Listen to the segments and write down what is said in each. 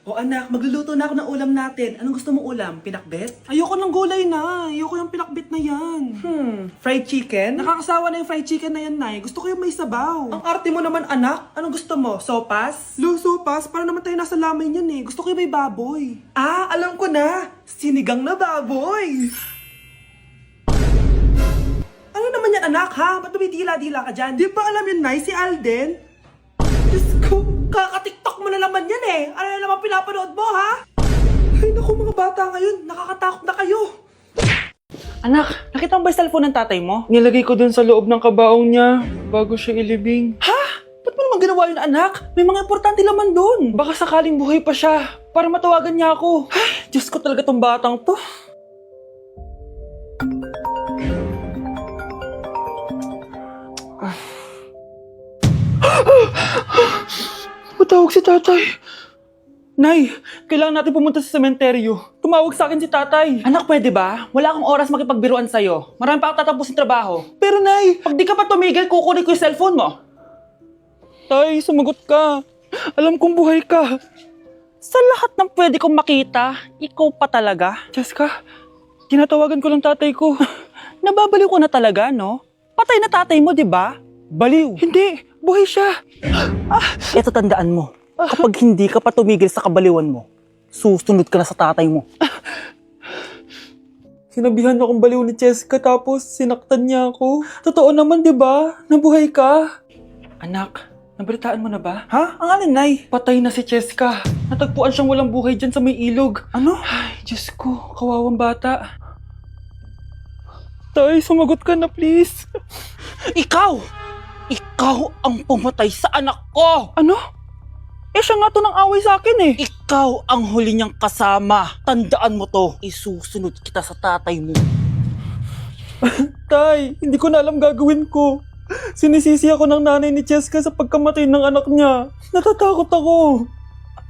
O anak, magluluto na ako ng ulam natin. Anong gusto mong ulam? Pinakbet? Ayoko ng gulay na. Ayoko yung pinakbit na yan. Fried chicken? Nakakasawa na yung fried chicken na yan, Nay. Gusto ko yung may sabaw. Ang arte mo naman anak. Anong gusto mo? Sopas? Luso, pas. Para naman tayo nasa lamay niyan eh. Gusto ko yung may baboy. Ah, alam ko na. Sinigang na baboy. Ano naman yan anak ha? Ba't tumidila-dila ka dyan? Di ba alam yun, Nay? Si Alden? Diyos ko, kaka-tiktok mo na naman yan eh. Ano na naman pinapanood mo ha? Ay naku mga bata ngayon. Nakakatakot na kayo. Anak, nakita mo ba yung cellphone ng tatay mo? Nilagay ko dun sa loob ng kabaong niya bago siya ilibing. Ha? Ba't mo naman ginawa yun anak? May mga importante laman dun. Baka sakaling buhay pa siya para matawagan niya ako. Ay, Diyos ko talaga tong batang to. Matawag si tatay. Nay, kailangan natin pumunta sa sementeryo. Tumawag sa akin si tatay. Anak, pwede ba? Wala akong oras makipagbiruan sa'yo. Marami pa akong tatapusin trabaho. Pero Nay, Pag di ka pa tumigil, kukunin ko yung cellphone mo. tay, sumagot ka. Alam kong buhay ka. Sa lahat ng pwede kong makita, ikaw pa talaga. Jessica, tinatawagan ko lang tatay ko. Nababaliw ko na talaga, no? Patay na tatay mo, di ba? Baliw. Hindi, buhay siya. Ito tandaan mo. Kapag hindi ka pa tumigil sa kabaliwan mo, susunod ka na sa tatay mo. Sinabihan akong baliw ni Jessica tapos sinaktan niya ako. Totoo naman, di ba? Nabuhay ka. Anak, nabalitaan mo na ba? Ha? Ang alin, Nay? Patay na si Jessica. Natagpuan siyang walang buhay dyan sa may ilog. Ano? Ay, Diyos ko, kawawang bata. Tay, sumagot ka na please. Ikaw! Ikaw ang pumatay sa anak ko! Ano? Eh siya nga to ng away sa akin eh. Ikaw ang huli niyang kasama. Tandaan mo to. Isusunod kita sa tatay mo. Tay, hindi ko na alam gagawin ko. Sinisisi ako ng nanay ni Jessica sa pagkamatay ng anak niya. Natatakot ako.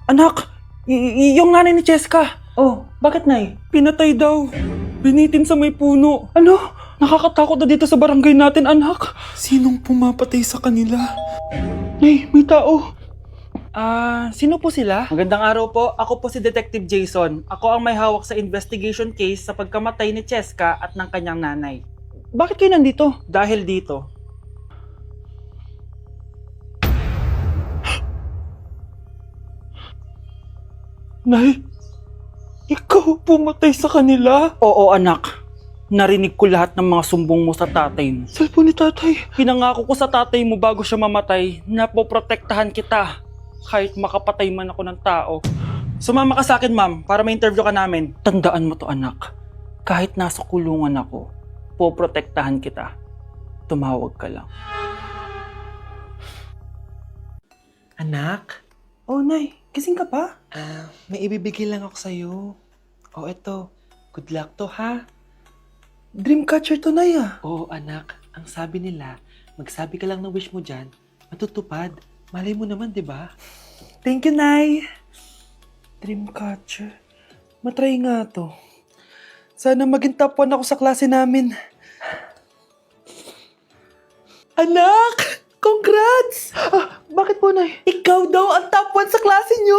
Anak, yung nanay ni Jessica. Oh, bakit nay? Pinatay daw. Binitin sa may puno. Ano? Nakakatakot na dito sa barangay natin, anak. Sinong pumapatay sa kanila? Nay, may tao. Sino po sila? Magandang araw po. Ako po si Detective Jason. Ako ang may hawak sa investigation case sa pagkamatay ni Cheska at ng kanyang nanay. Bakit kayo nandito? Dahil dito, Nay, ikaw pumatay sa kanila? oo anak, narinig ko lahat ng mga sumbong mo sa tatay mo. Cellphone ni tatay. Pinangako ko sa tatay mo bago siya mamatay na poprotektahan kita kahit makapatay man ako ng tao. Sumama ka sa akin ma'am para ma-interview ka namin. Tandaan mo to anak, kahit nasa kulungan ako, poprotektahan kita. Tumawag ka lang. Anak, Oh, Nay, gising ka pa? may ibibigay lang ako sa'yo. O eto, good luck to ha. Dreamcatcher to, Nay ah. Oo anak, ang sabi nila, magsabi ka lang ng wish mo dyan, matutupad. Malay mo naman, di ba? Thank you, Nay. Dreamcatcher. Matry nga to. Sana maging top 1 ako sa klase namin. Anak! Congrats! Bakit po, Nay? Ikaw daw ang top 1 sa klase nyo!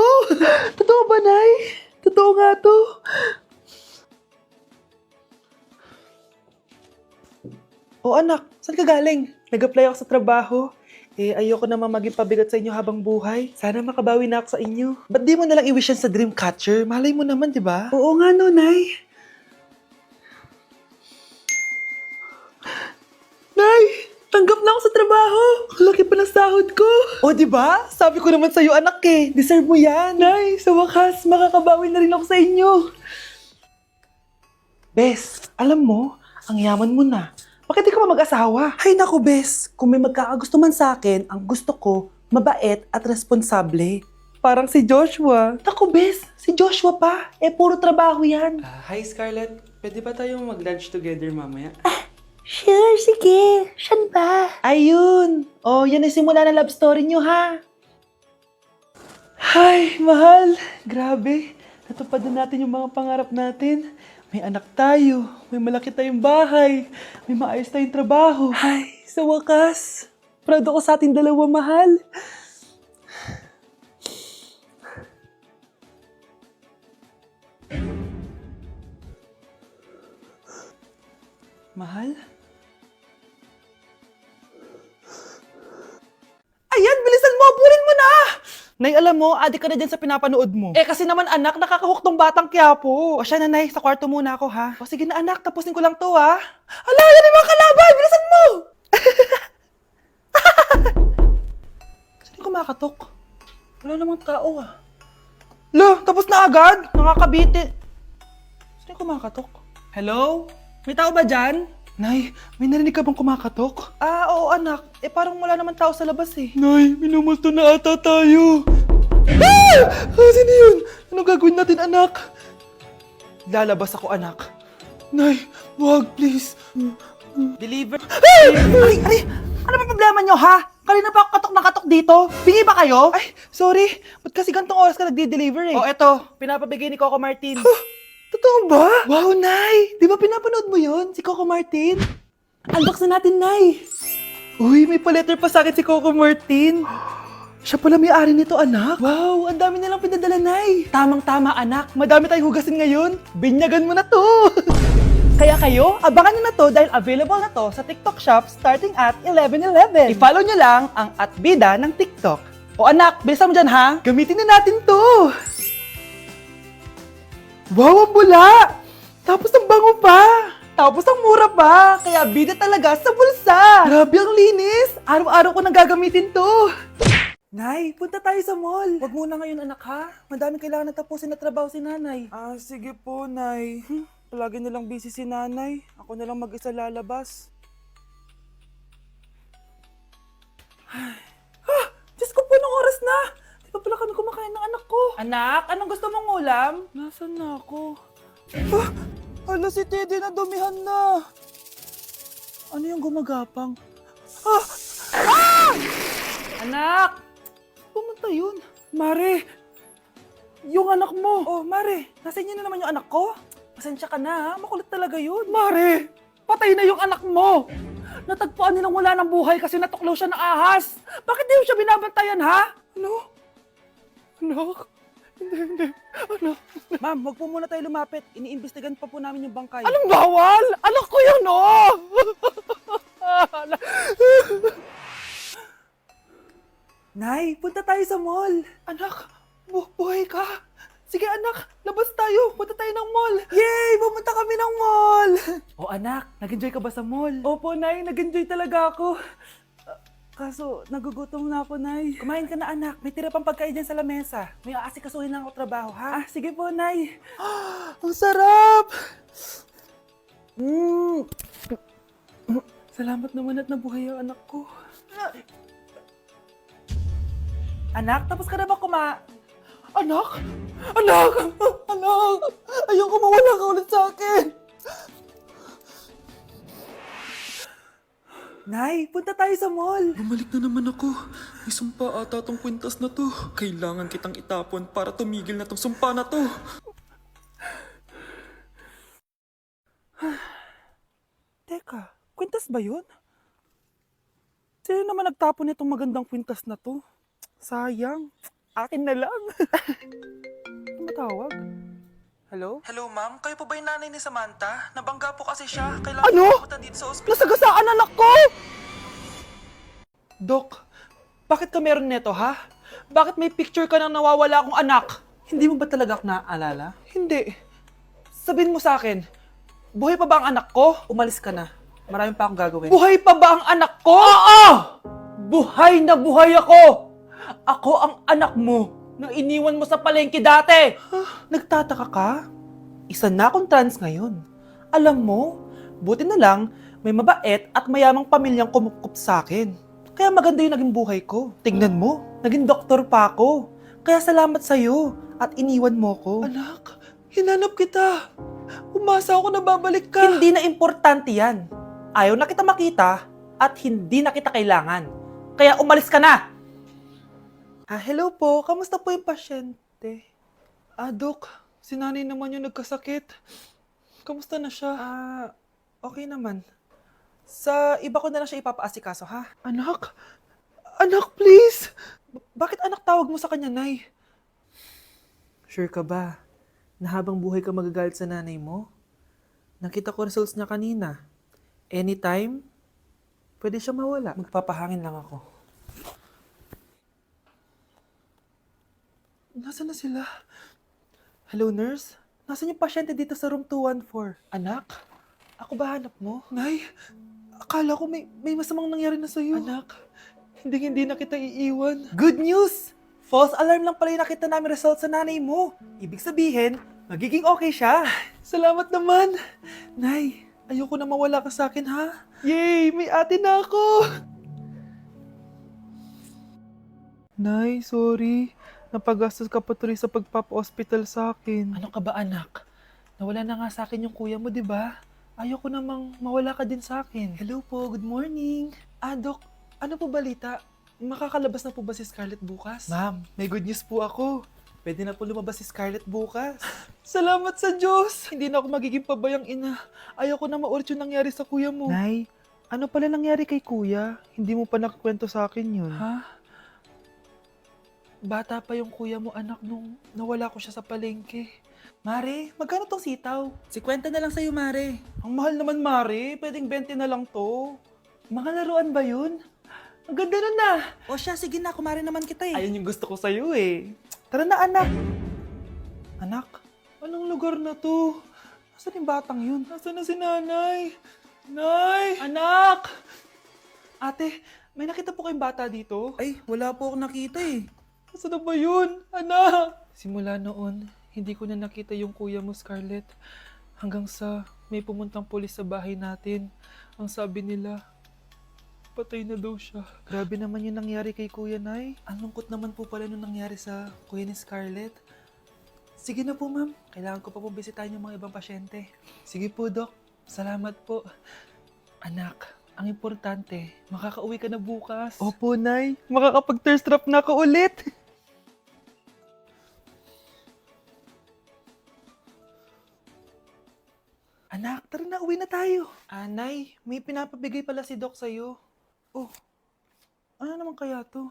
Totoo ba, Nay? Totoo nga to. O anak, saan ka galing? Nag-apply ako sa trabaho. Ayoko naman maging pabigat sa inyo habang buhay. Sana makabawi na ako sa inyo. Ba't di mo nalang i-wish yan sa Dreamcatcher? Malay mo naman, di ba? Oo nga no, Nay. Nay! Tanggap na ako sa trabaho! Ang laki pa ng sahod ko! O, di ba? Sabi ko naman sa'yo, anak eh. Deserve mo yan. Nay, sa wakas, makakabawi na rin ako sa inyo. Bes, alam mo, ang yaman mo na. Bakit di ka pa mag-asawa? Ay naku, Bes. Kung may magkakagusto man sa akin, ang gusto ko, mabait at responsable. Parang si Joshua. Naku, Bes. Si Joshua pa. Puro trabaho yan. Hi Scarlett, pwede ba tayong mag-lunch together mamaya? Sure, sige. Siyan ba? Ayun. Oh, yan ang simula ng love story nyo, ha? Ay, mahal. Grabe. Natupad na natin yung mga pangarap natin. May anak tayo. May malaki tayong bahay. May maayos tayong trabaho. Ay, sa wakas. Proud ako sa ating dalawa, mahal. Mahal? Ayan, bilisan mo! Burin mo na! Nay, alam mo, adik ka na dyan sa pinapanood mo. Eh, kasi naman anak, nakakahook tong batang Quiapo. O siya na, Nay, sa kwarto muna ako, ha? O sige na anak, tapusin ko lang to, ha? Ala, yan yung mga kalaban! Bilisan mo! Saan yung kumakatok? Wala namang tao, ha? Lo, tapos na agad? Nakakabiti. Saan yung kumakatok? Hello? May tao ba dyan? Nay, may narinig ka bang kumakatok? Oo anak. Eh parang wala naman tao sa labas eh. Nay, minumulto na ata tayo. Sino yun? Anong gagawin natin anak? Lalabas ako anak. Nay, wag please. Deliver. Ay! Ano ba problema nyo ha? Kanina pa ako katok na katok dito. Bingi ba kayo? Ay, sorry. Ba't kasi gantong oras ka nagdi-deliver eh? Oh, eto. Pinapabigay ni Coco Martin. Totoo ba? Wow, Nay! Di ba pinapanood mo yun? Si Coco Martin? Unbox na natin, Nay! Uy, may pa-letter pa sa akin si Coco Martin. Siya pala may-ari nito, anak. Wow, ang dami nilang pinadala, Nay. Tamang-tama, anak. Madami tayong hugasin ngayon. Binyagan mo na to. Kaya kayo, abangan nyo na to dahil available na to sa TikTok Shop starting at 11:11. I-follow nyo lang ang @bida ng TikTok. O anak, bilisan mo dyan ha. Gamitin na natin to. Wow, ang bula! Tapos ang bango pa! Tapos ang mura pa! Kaya bida talaga sa bulsa! Grabe ang linis! Araw-araw ko nang gagamitin to! Nay, punta tayo sa mall! Wag muna ngayon anak ha? Madami kailangan na tapusin na trabaho si nanay. Sige po, Nay. Palagi nilang busy si nanay. Ako na lang mag-isa lalabas. Diyos ko po, anong oras na? Di ba pala kami kumakain ng anak ko? Anak, anong gusto mong ulam? Nasaan na ako? Hala, si Teddy na dumihan na. Ano yung gumagapang? Anak! Pumunta yun. Mare! Yung anak mo! Oh, Mare, nasa inyo na naman yung anak ko? Pasensya ka na ha, makulit talaga yun. Mare! Patay na yung anak mo! Natagpuan nilang wala ng buhay kasi natuklaw siya ng ahas. Bakit di mo siya binabantayan ha? Ano? Anak? Hindi. Anak. Ma'am, wag po muna tayo lumapit. Iniimbestigan pa po namin yung bangkay. Anong bawal? Anak ko yun, oh! Nay, punta tayo sa mall. Anak, buhay ka. Sige anak, labas tayo. Punta tayo ng mall. Yay! Pumunta kami ng mall. Oh anak, nag-enjoy ka ba sa mall? Opo, Nay. Nag-enjoy talaga ako. Kaso, nagugutom na ako, Nay. Kumain ka na, anak. May tira pang pagkain dyan sa lamesa. May aasikasuhin lang ako trabaho, ha? Sige po, Nay. Ang sarap! Salamat naman at nabuhay ang anak ko. Anak, tapos ka na ba Anak! Anak! Anak! Ayoko mawala ka ulit sa akin! Nay, punta tayo sa mall. Bumalik na naman ako. May sumpa ata tong kwintas na to. Kailangan kitang itapon para tumigil na tong sumpa na to. Teka, kwintas ba yun? Sino naman nagtapon nitong magandang kwintas na to? Sayang. Akin na lang. Ano matawag? Hello? Hello ma'am, kayo po ba yung nanay ni Samantha? Nabangga po kasi siya. Kailangan Ano? pumunta dito sa ospital. Nasagasaan anak ko! Dok, bakit ka meron neto ha? Bakit may picture ka ng nawawala akong anak? Hindi mo ba talaga ako naaalala? Hindi. Sabihin mo sa akin, buhay pa ba ang anak ko? Umalis ka na. Marami pa akong gagawin. Buhay pa ba ang anak ko? Oo! Buhay na buhay ako! Ako ang anak mo na iniwan mo sa palengke dati! Nagtataka ka? Isa na akong trans ngayon. Alam mo, buti na lang may mabait at mayamang pamilyang kumukup sa akin. Kaya maganda yung naging buhay ko. Tingnan mo, naging doktor pa ako. Kaya salamat sa'yo at iniwan mo ko. Anak, hinanap kita. Umasa ako na babalik ka. Hindi na importante yan. Ayaw na kita makita at hindi na kita kailangan. Kaya umalis ka na! Hello po. Kamusta po yung pasyente? Dok, si nanay naman yung nagkasakit. Kamusta na siya? Okay naman. Sa iba ko na lang siya ipapaasikaso, ha? Anak? Anak, please! Bakit anak tawag mo sa kanya, Nay? Sure ka ba na habang buhay ka magagalit sa nanay mo? Nakita ko results niya kanina. Anytime, pwede siya mawala. Magpapahangin lang ako. Nasaan na sila? Hello, nurse? Nasaan yung pasyente dito sa room 214? Anak? Ako ba hanap mo? Nay, akala ko may masamang nangyari na sa'yo. Anak, hindi na kita iiwan. Good news! False alarm lang pala yung nakita namin result sa nanay mo. Ibig sabihin, magiging okay siya. Salamat naman. Nay, ayoko na mawala ka sa akin, ha? Yay! May ate na ako! Nay, sorry. Napagastos ka pa tuloy sa pagpapa-hospital sa akin. Ano ka ba, anak? Nawala na nga sa akin yung kuya mo, di ba? Ayoko namang mawala ka din sa akin. Hello po, good morning. Dok, ano po balita? Makakalabas na po ba si Scarlett bukas? Ma'am, may good news po ako. Pwede na po lumabas si Scarlett bukas. Salamat sa Diyos! Hindi na ako magiging pabayang ina. Ayoko na maulit yung nangyari sa kuya mo. Nay, ano pala nangyari kay kuya? Hindi mo pa nakakwento sa akin yun. Ha? Bata pa yung kuya mo, anak, nung nawala ko siya sa palengke. Mare, magkano tong sitaw? 50 na lang sa'yo, Mare. Ang mahal naman, Mare. Pwedeng 20 na lang to. Mga laruan ba yun? Ang ganda nun na. O siya, sige na, kumare naman kita eh. Ayun yung gusto ko sa'yo eh. Tara na, anak. Anak, anong lugar na to? Nasaan yung batang yun? Nasaan na si nanay? Nay! Anak! Ate, may nakita po kayong bata dito? Ay, wala po akong nakita eh. Nasaan na ba yun? Anak! Simula noon, hindi ko na nakita yung kuya mo, Scarlett. Hanggang sa may pumuntang pulis sa bahay natin. Ang sabi nila, patay na daw siya. Grabe naman yung nangyari kay Kuya Nay. Ang lungkot naman po pala nung nangyari sa kuya ni Scarlett. Sige na po, ma'am. Kailangan ko pa po bisitahin yung mga ibang pasyente. Sige po, Dok. Salamat po. Anak, ang importante, makakauwi ka na bukas. Opo, Nay. Makakapag-thirst trap na ako ulit. Anak, tara na, uwi na tayo. Nay, may pinapabigay pala si Doc sa'yo. Oh, ano naman kaya to?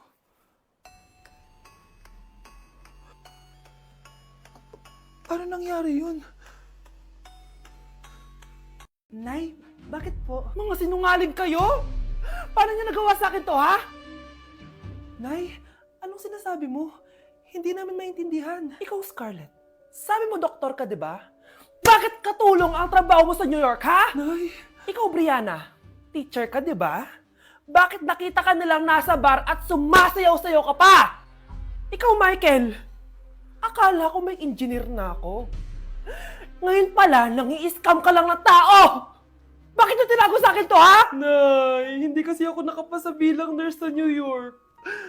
Paano nangyari yun? Nay, bakit po? Mga sinungaling kayo? Paano niyo nagawa sa akin to, ha? Nay, anong sinasabi mo? Hindi namin maintindihan. Ikaw, Scarlett, sabi mo doktor ka, di ba? Bakit katulong ang trabaho mo sa New York, ha? Nay! Ikaw, Brianna, teacher ka, di ba? Bakit nakita ka nilang nasa bar at sumasayaw-sayaw ka pa? Ikaw, Michael, akala ko may engineer na ako. Ngayon pala, nangi-scam ka lang ng tao! Bakit yung tinago sa akin to, ha? Nay, hindi kasi ako nakapasa bilang nurse sa New York.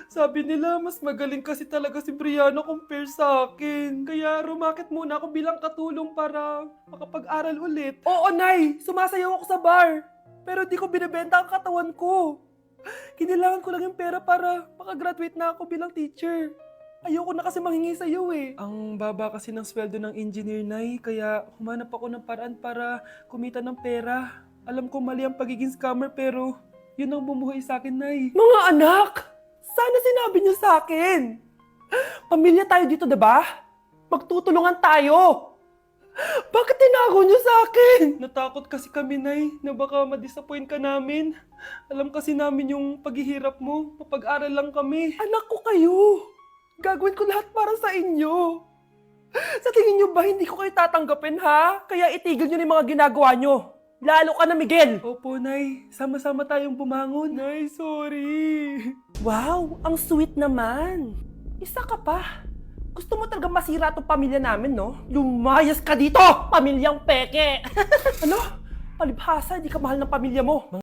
Sabi nila, mas magaling kasi talaga si Brianna compare sa akin. Kaya rumakit muna ako bilang katulong para makapag-aral ulit. Oo, Nay! Sumasayaw ako sa bar. Pero di ko binibenta ang katawan ko. Kinilangan ko lang yung pera para makagraduate na ako bilang teacher. Ayoko na kasi manghingi sa'yo eh. Ang baba kasi ng sweldo ng engineer, Nay. Kaya humanap ako ng paraan para kumita ng pera. Alam ko mali ang pagiging scammer pero yun ang bumuhay sa akin, Nay. Mga anak! Sana sinabi niyo sa akin. Pamilya tayo dito, diba? Magtutulungan tayo. Bakit tinago niyo sa akin? Natakot kasi kami, Nay, na baka ma-disappoint ka namin. Alam kasi namin yung paghihirap mo. Mapag-aral lang kami. Anak ko kayo. Gagawin ko lahat para sa inyo. Sa tingin niyo ba hindi ko kayo tatanggapin, ha? Kaya itigil niyo na yung mga ginagawa niyo. Lalo ka na, Miguel! Opo, Nay. Sama-sama tayong bumangon. Nay, sorry. Wow, ang sweet naman. Isa ka pa. Gusto mo talaga masira itong pamilya namin, no? Lumayas ka dito, pamilyang peke! Ano? Palibhasa, di ka mahal ng pamilya mo.